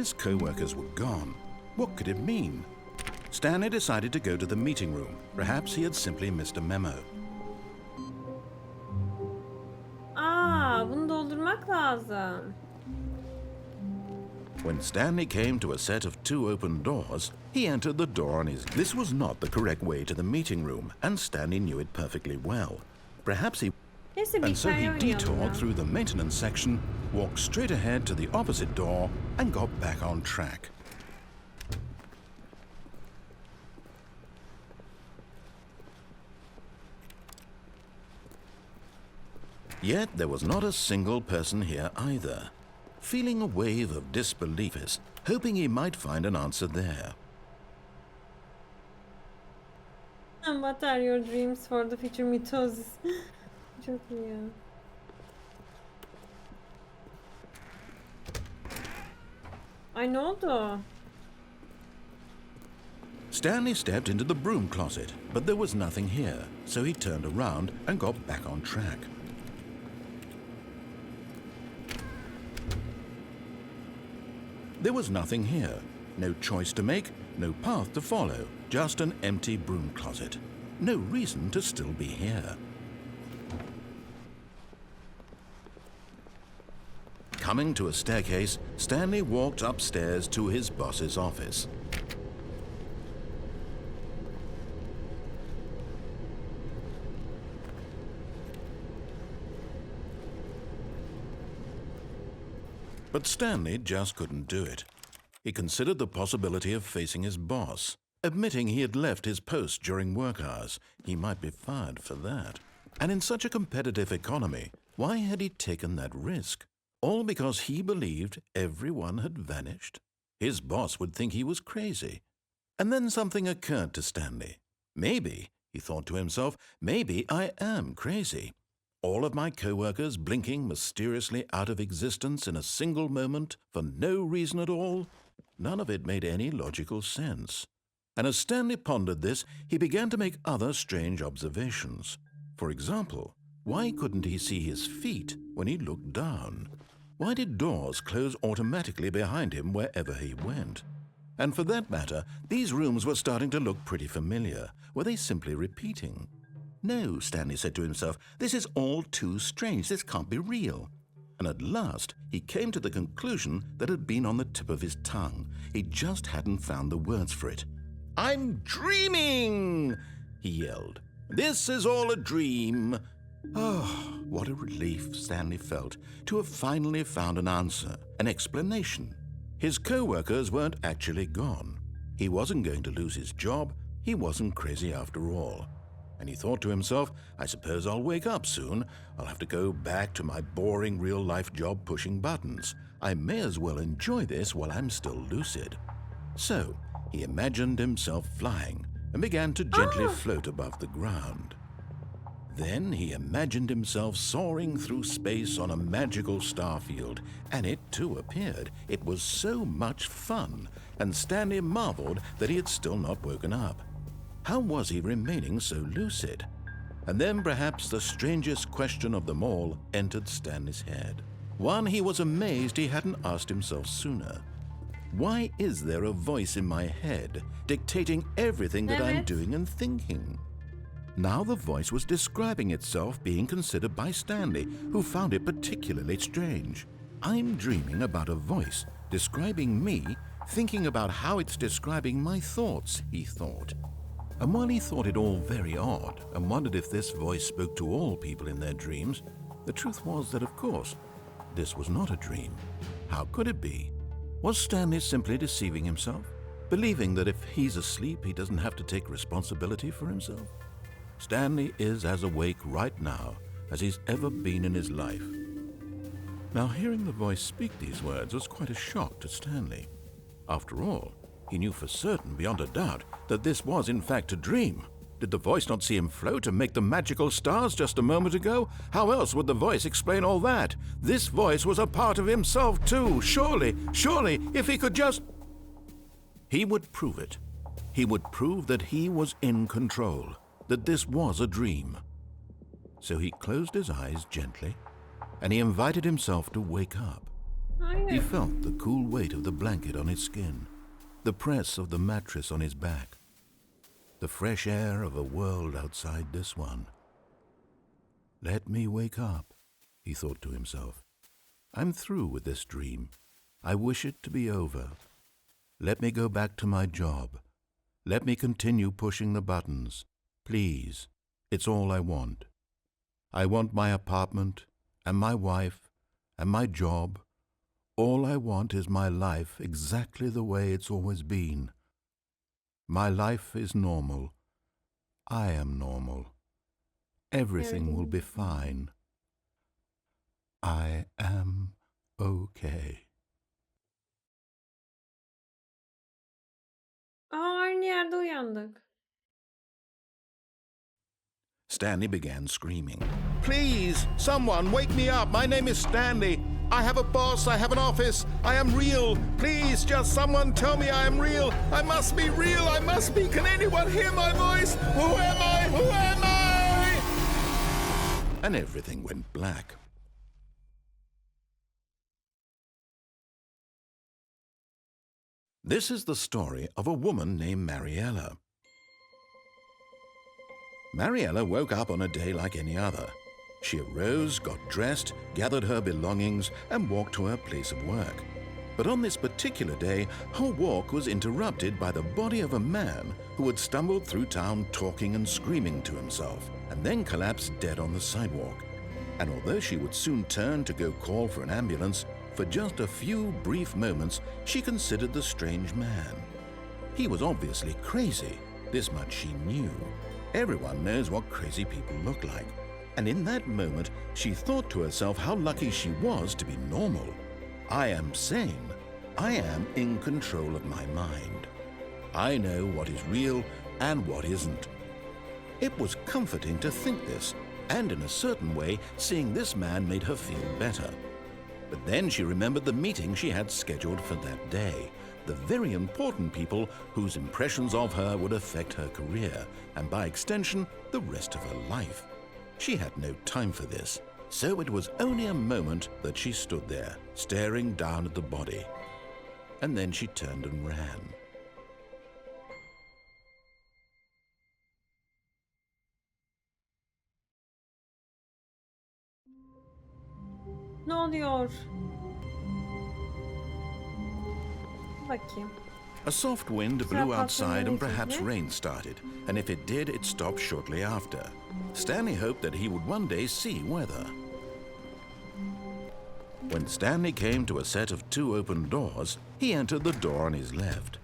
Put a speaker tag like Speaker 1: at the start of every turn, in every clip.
Speaker 1: his co-workers were gone. What could it mean? Stanley decided to go to the meeting room. Perhaps he had simply missed a memo.
Speaker 2: Bunu doldurmak lazım.
Speaker 1: When Stanley came to a set of 2 open doors, he entered the door on his... This was not the correct way to the meeting room, and Stanley knew it perfectly well. Perhaps he...
Speaker 2: Neyse,
Speaker 1: And so he
Speaker 2: hikaye oynayalım
Speaker 1: detoured
Speaker 2: ya.
Speaker 1: through the maintenance section, walked straight ahead to the opposite door, and got back on track. Yet there was not a single person here either. Feeling a wave of disbelief, hoping he might find an answer there.
Speaker 2: What are your dreams for the future mitosis? Çok iyi ya. Ay, ne oldu?
Speaker 1: Stanley stepped into the broom closet, but there was nothing here, so he turned around and got back on track. There was nothing here. No choice to make, no path to follow, just an empty broom closet. No reason to still be here. Coming to a staircase, Stanley walked upstairs to his boss's office. But Stanley just couldn't do it. He considered the possibility of facing his boss. Admitting he had left his post during work hours, he might be fired for that. And in such a competitive economy, why had he taken that risk? All because he believed everyone had vanished? His boss would think he was crazy. And then something occurred to Stanley. Maybe, he thought to himself, maybe I am crazy. All of my co-workers blinking mysteriously out of existence in a single moment for no reason at all? None of it made any logical sense. And as Stanley pondered this, he began to make other strange observations. For example, why couldn't he see his feet when he looked down? Why did doors close automatically behind him wherever he went? And for that matter, these rooms were starting to look pretty familiar. Were they simply repeating? No, Stanley said to himself, this is all too strange. This can't be real. And at last, he came to the conclusion that had been on the tip of his tongue. He just hadn't found the words for it. I'm dreaming, he yelled. This is all a dream. Oh, what a relief Stanley felt to have finally found an answer, an explanation. His co-workers weren't actually gone. He wasn't going to lose his job. He wasn't crazy after all. And he thought to himself, I suppose I'll wake up soon. I'll have to go back to my boring real-life job pushing buttons. I may as well enjoy this while I'm still lucid. So, he imagined himself flying and began to gently float above the ground. Then he imagined himself soaring through space on a magical starfield, and it too appeared. It was so much fun, and Stanley marveled that he had still not woken up. How was he remaining so lucid? And then perhaps the strangest question of them all entered Stanley's head. One he was amazed he hadn't asked himself sooner. Why is there a voice in my head dictating everything that I'm doing and thinking? Now the voice was describing itself being considered by Stanley, who found it particularly strange. I'm dreaming about a voice describing me, thinking about how it's describing my thoughts, he thought. And while he thought it all very odd and wondered if this voice spoke to all people in their dreams, the truth was that, of course, this was not a dream. How could it be? Was Stanley simply deceiving himself, believing that if he's asleep, he doesn't have to take responsibility for himself? Stanley is as awake right now as he's ever been in his life. Now, hearing the voice speak these words was quite a shock to Stanley. After all, he knew for certain, beyond a doubt, that this was in fact a dream. Did the voice not see him float and make the magical stars just a moment ago? How else would the voice explain all that? This voice was a part of himself too. Surely, if he could just... He would prove it. He would prove that he was in control, that this was a dream. So he closed his eyes gently, and he invited himself to wake up. He
Speaker 2: Hayır.
Speaker 1: felt the cool weight of the blanket on his skin, the press of the mattress on his back, the fresh air of a world outside this one. Let me wake up, he thought to himself. I'm through with this dream. I wish it to be over. Let me go back to my job. Let me continue pushing the buttons. Please, it's all I want. I want my apartment, and my wife, and my job. All I want is my life exactly the way it's always been. My life is normal. I am normal. Everything will be fine. I am okay.
Speaker 2: Aynı yerde uyandık.
Speaker 1: Stanley began screaming. Please, someone, wake me up. My name is Stanley. I have a boss. I have an office. I am real. Please, just someone tell me I am real. I must be real. I must be. Can anyone hear my voice? Who am I? Who am I? And everything went black. This is the story of a woman named Mariella. Mariella woke up on a day like any other. She arose, got dressed, gathered her belongings, and walked to her place of work. But on this particular day, her walk was interrupted by the body of a man who had stumbled through town talking and screaming to himself, and then collapsed dead on the sidewalk. And although she would soon turn to go call for an ambulance, for just a few brief moments she considered the strange man. He was obviously crazy, this much she knew. Everyone knows what crazy people look like. And in that moment, she thought to herself how lucky she was to be normal. I am sane. I am in control of my mind. I know what is real and what isn't. It was comforting to think this, and in a certain way, seeing this man made her feel better. But then she remembered the meeting she had scheduled for that day. The very important people whose impressions of her would affect her career, and by extension, the rest of her life. She had no time for this, so it was only a moment that she stood there, staring down at the body. And then she turned and ran.
Speaker 2: Ne oluyor? Bakayım.
Speaker 1: A soft wind
Speaker 2: Güzel
Speaker 1: blew outside and
Speaker 2: patronları
Speaker 1: perhaps
Speaker 2: çekme.
Speaker 1: rain started, and if it did, it stopped shortly after. Stanley hoped that he would one day see weather. When Stanley came to a set of two open doors, he entered the door on his left.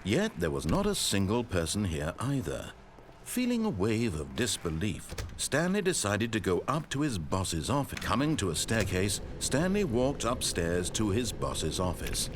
Speaker 1: Yet there was not a single person here either. Feeling a wave of disbelief, Stanley decided to go up to his boss's office. Coming to a staircase, Stanley walked upstairs to his boss's office.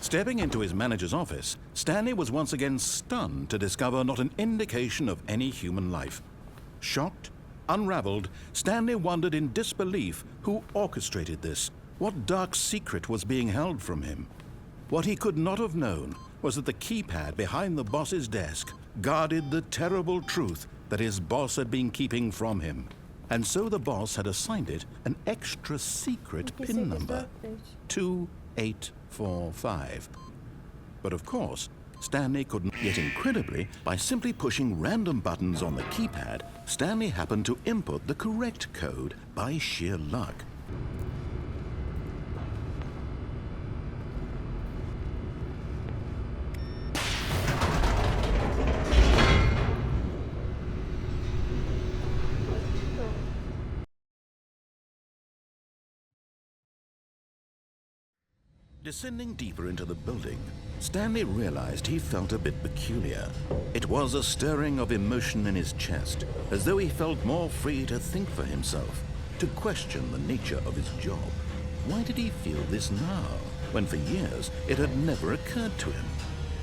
Speaker 1: Stepping into his manager's office, Stanley was once again stunned to discover not an indication of any human life. Shocked, unraveled, Stanley wondered in disbelief who orchestrated this, what dark secret was being held from him. What he could not have known was that the keypad behind the boss's desk guarded the terrible truth that his boss had been keeping from him. And so the boss had assigned it an extra secret PIN number, 2845. But of course, Stanley couldn't. Yet incredibly, by simply pushing random buttons on the keypad, Stanley happened to input the correct code by sheer luck. Descending deeper into the building, Stanley realized he felt a bit peculiar. It was a stirring of emotion in his chest, as though he felt more free to think for himself, to question the nature of his job. Why did he feel this now, when for years it had never occurred to him?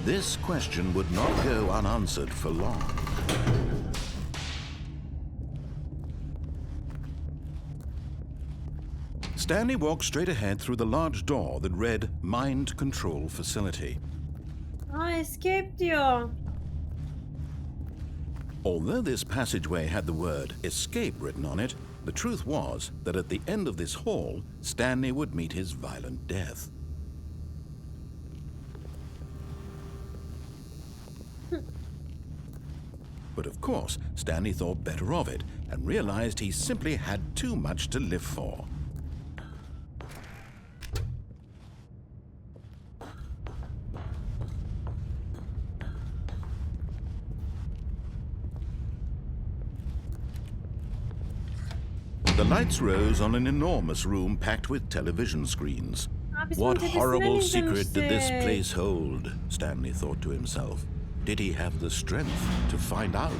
Speaker 1: This question would not go unanswered for long. Stanley walked straight ahead through the large door that read Mind Control Facility.
Speaker 2: Escape diyor.
Speaker 1: Although this passageway had the word escape written on it, the truth was that at the end of this hall, Stanley would meet his violent death. But of course, Stanley thought better of it and realized he simply had too much to live for. The lights rose on an enormous room packed with television screens. What horrible secret did this place hold? Stanley thought to himself. Did he have the strength to find out?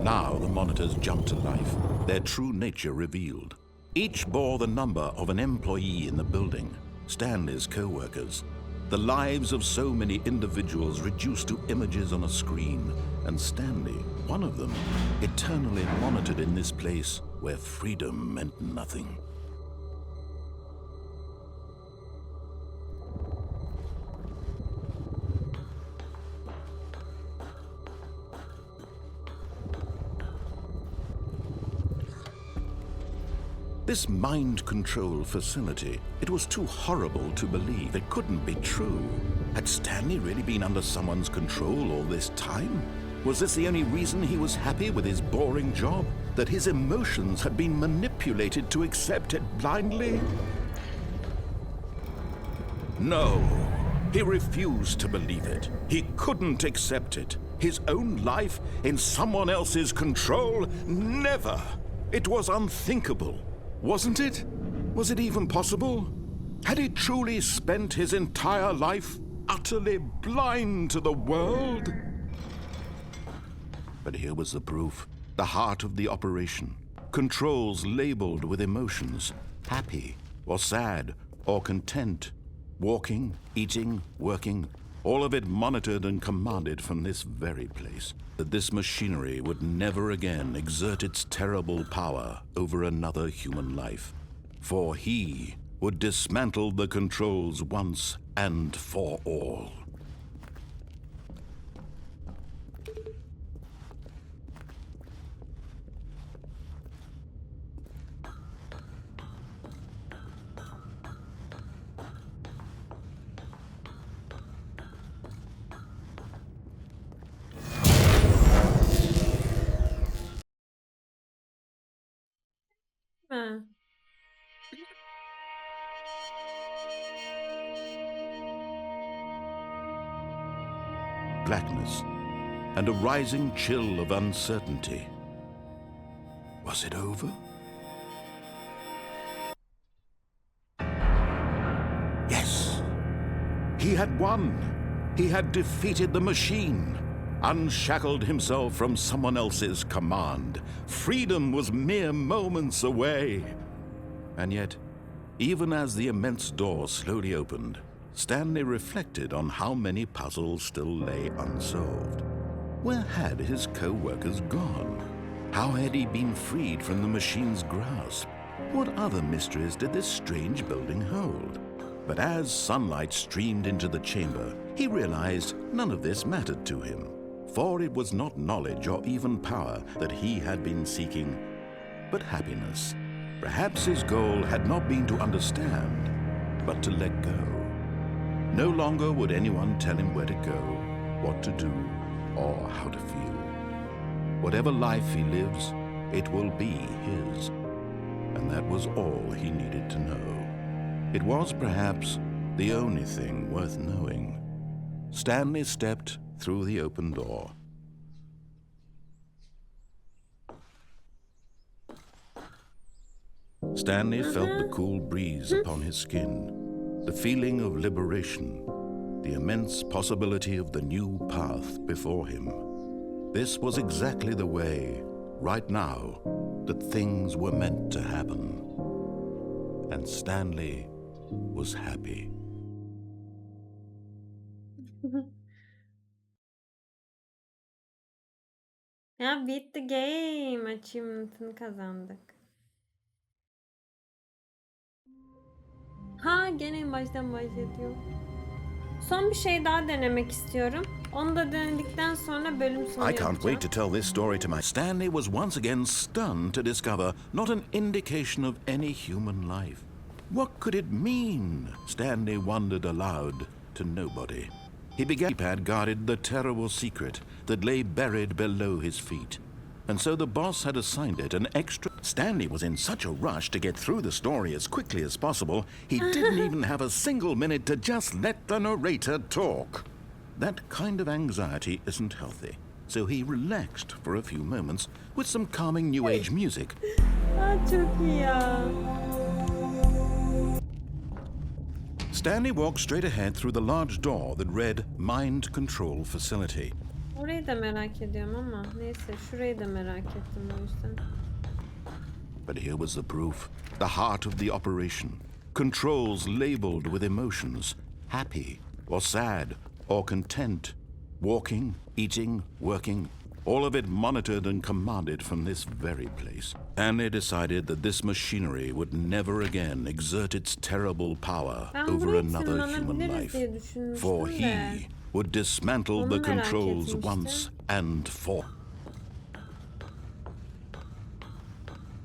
Speaker 1: Now the monitors jumped to life, their true nature revealed. Each bore the number of an employee in the building, Stanley's co-workers. The lives of so many individuals reduced to images on a screen, and Stanley, one of them, eternally monitored in this place where freedom meant nothing. This mind control facility, it was too horrible to believe. It couldn't be true. Had Stanley really been under someone's control all this time? Was this the only reason he was happy with his boring job? That his emotions had been manipulated to accept it blindly? No, he refused to believe it. He couldn't accept it. His own life in someone else's control? Never! It was unthinkable. Wasn't it? Was it even possible? Had he truly spent his entire life utterly blind to the world? But here was the proof. The heart of the operation. Controls labeled with emotions. Happy, or sad, or content. Walking, eating, working. All of it monitored and commanded from this very place. That this machinery would never again exert its terrible power over another human life. For he would dismantle the controls once and for all.
Speaker 2: Ha.
Speaker 1: Blackness and a rising chill of uncertainty. Was it over? Yes. He had won. He had defeated the machine. Unshackled himself from someone else's command. Freedom was mere moments away. And yet, even as the immense door slowly opened, Stanley reflected on how many puzzles still lay unsolved. Where had his co-workers gone? How had he been freed from the machine's grasp? What other mysteries did this strange building hold? But as sunlight streamed into the chamber, he realized none of this mattered to him. For it was not knowledge or even power that he had been seeking, but happiness. Perhaps his goal had not been to understand, but to let go. No longer would anyone tell him where to go, what to do, or how to feel. Whatever life he lives, it will be his. And that was all he needed to know. It was perhaps the only thing worth knowing. Stanley stepped through the open door. Stanley felt the cool breeze upon his skin, the feeling of liberation, the immense possibility of the new path before him. This was exactly the way right now, that things were meant to happen. And Stanley was happy.
Speaker 2: Ya beat the game achievement'ını kazandık. Ha gene en baştan başlatıyor. Son bir şey daha denemek istiyorum. Onu da denedikten sonra bölüm sonu
Speaker 1: I can't wait to
Speaker 2: yapacağım.
Speaker 1: tell this story to my... Stanley was once again stunned to discover not an indication of any human life. What could it mean? Stanley wondered aloud to nobody. He began... He had guarded the terrible secret that lay buried below his feet. And so the boss had assigned it an extra... Stanley was in such a rush to get through the story as quickly as possible, he didn't even have a single minute to just let the narrator talk. That kind of anxiety isn't healthy, so he relaxed for a few moments with some calming New Age music.
Speaker 2: Çok iyi ya.
Speaker 1: Stanley walked straight ahead through the large door that read Mind Control Facility.
Speaker 2: Orayı da merak ediyorum ama neyse şurayı da merak ettim o yüzden.
Speaker 1: But here was the proof, the heart of the operation. Controls labeled with emotions, happy or sad or content. Walking, eating, working, all of it monitored and commanded from this very place. Stanley decided that this machinery would never again exert its terrible power over another human life. For he would dismantle the controls once and for.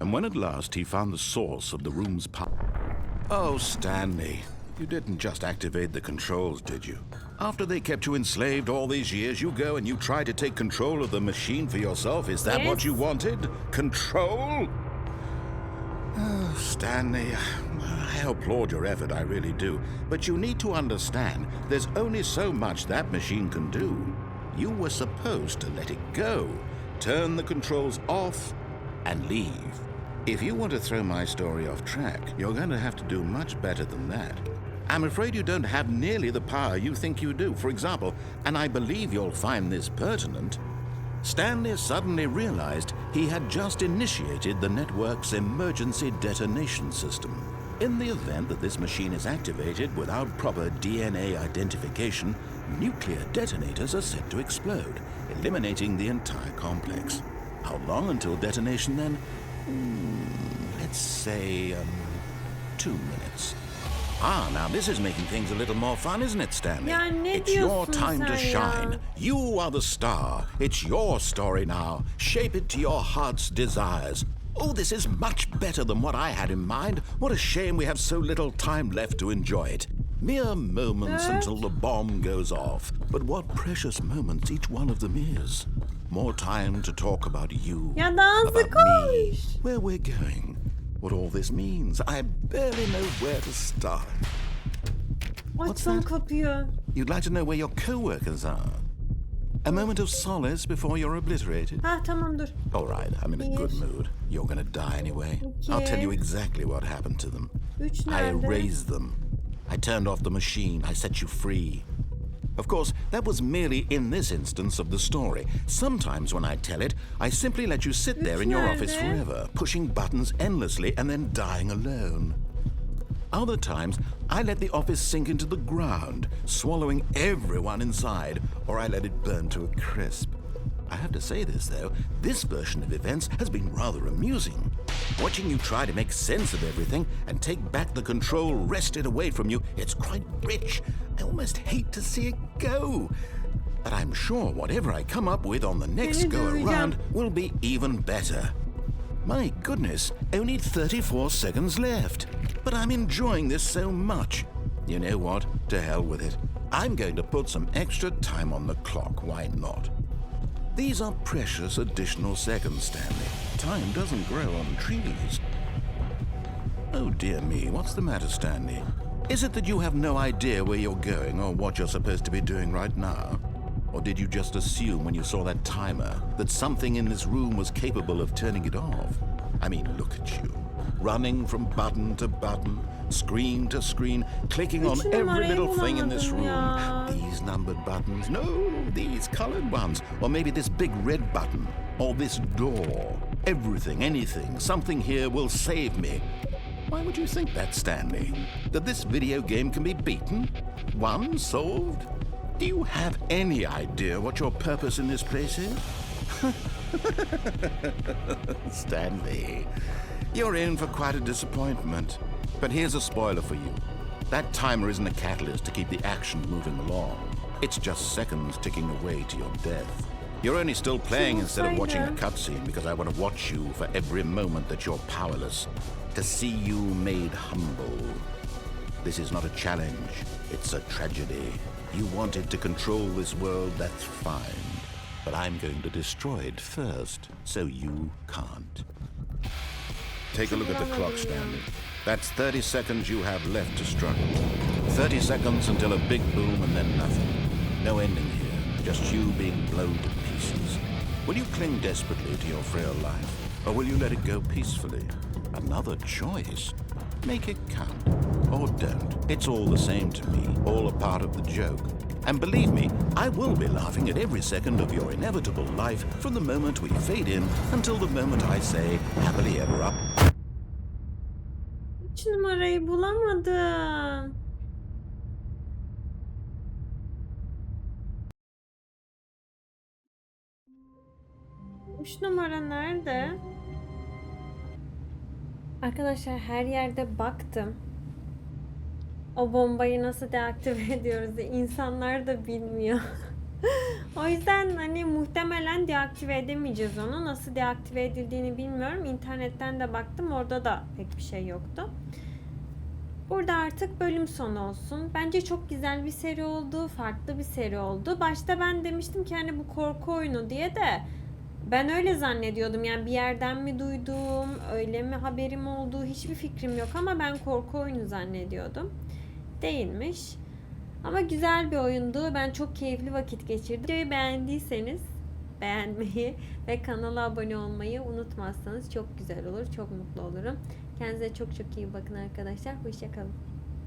Speaker 1: And when at last he found the source of the room's power... Oh, Stanley, you didn't just activate the controls, did you? After they kept you enslaved all these years, you go and you try to take control of the machine for yourself. Is that what you wanted? Control? Oh, Stanley, I applaud your effort, I really do. But you need to understand, there's only so much that machine can do. You were supposed to let it go, turn the controls off, and leave. If you want to throw my story off track, you're going to have to do much better than that. I'm afraid you don't have nearly the power you think you do. For example, and I believe you'll find this pertinent, Stanley suddenly realized he had just initiated the network's emergency detonation system. In the event that this machine is activated without proper DNA identification, nuclear detonators are set to explode, eliminating the entire complex. How long until detonation then? Let's say 2 minutes. Ah, now this is making things a little more fun, isn't it, Stanley?
Speaker 2: Ya ne
Speaker 1: It's your
Speaker 2: diyorsun
Speaker 1: time to
Speaker 2: sen
Speaker 1: shine.
Speaker 2: ya?
Speaker 1: You are the star. It's your story now. Shape it to your heart's desires. Oh, this is much better than what I had in mind. What a shame we have so little time left to enjoy it. Mere moments until the bomb goes off. But what precious moments each one of them is. More time to talk about you,
Speaker 2: Ya daha hızlı
Speaker 1: about me,
Speaker 2: koş.
Speaker 1: where we're going, what all this means. I barely know where to start.
Speaker 2: Açsam kapıyı.
Speaker 1: You'd like to know where your co-workers are? A moment of solace before you're obliterated?
Speaker 2: Ha tamam dur.
Speaker 1: All right, I'm in a good mood. You're gonna die anyway. I'll tell you exactly what happened to them.
Speaker 2: 3
Speaker 1: I
Speaker 2: nerede?
Speaker 1: erased them. I turned off the machine. I set you free. Of course, that was merely in this instance of the story. Sometimes when I tell it, I simply let you sit there in your office forever, pushing buttons endlessly and then dying alone. Other times, I let the office sink into the ground, swallowing everyone inside, or I let it burn to a crisp. I have to say this, though, this version of events has been rather amusing. Watching you try to make sense of everything and take back the control wrested away from you, it's quite rich. I almost hate to see it go. But I'm sure whatever I come up with on the next go-around will be even better. My goodness, only 34 seconds left. But I'm enjoying this so much. You know what? To hell with it. I'm going to put some extra time on the clock, why not? These are precious additional seconds, Stanley. Time doesn't grow on trees. Oh dear me, what's the matter, Stanley? Is it that you have no idea where you're going or what you're supposed to be doing right now? Or did you just assume when you saw that timer that something in this room was capable of turning it off? I mean, look at you. Running from button to button, screen to screen, clicking on every little thing in this room. These numbers numbered buttons. No, these colored ones. Or maybe this big red button. Or this door. Everything, anything, something here will save me. Why would you think that, Stanley? That this video game can be beaten? Won? Solved? Do you have any idea what your purpose in this place is? Stanley, you're in for quite a disappointment. But here's a spoiler for you. That timer isn't a catalyst to keep the action moving along. It's just seconds ticking away to your death. You're only still playing instead of watching a cutscene because I want to watch you for every moment that you're powerless. To see you made humble. This is not a challenge, it's a tragedy. You wanted to control this world, that's fine. But I'm going to destroy it first, so you can't. Take a look at the clock, Stanley. That's 30 seconds you have left to struggle. 30 seconds until a big boom and then nothing. No ending here, just you being blown to pieces. Will you cling desperately to your frail life, or will you let it go peacefully? Another choice. Make it count. Or don't. It's all the same to me, all a part of the joke. And believe me, I will be laughing at every second of your inevitable life from the moment we fade in until the moment I say happily ever up.
Speaker 2: 3 numarayı bulamadım. Üç numara nerede? Arkadaşlar her yerde baktım. O bombayı nasıl deaktive ediyoruz diye insanlar da bilmiyor. O yüzden hani muhtemelen deaktive edemeyeceğiz onu. Nasıl deaktive edildiğini bilmiyorum. İnternetten de baktım. Orada da pek bir şey yoktu. Burada artık bölüm sonu olsun. Bence çok güzel bir seri oldu. Farklı bir seri oldu. Başta ben demiştim ki hani bu korku oyunu diye de ben öyle zannediyordum. Yani bir yerden mi duydum, öyle mi haberim oldu hiçbir fikrim yok ama ben korku oyunu zannediyordum. Değilmiş. Ama güzel bir oyundu. Ben çok keyifli vakit geçirdim. Videoyu beğendiyseniz beğenmeyi ve kanala abone olmayı unutmazsanız çok güzel olur. Çok mutlu olurum. Kendinize çok çok iyi bakın arkadaşlar. Hoşça kalın.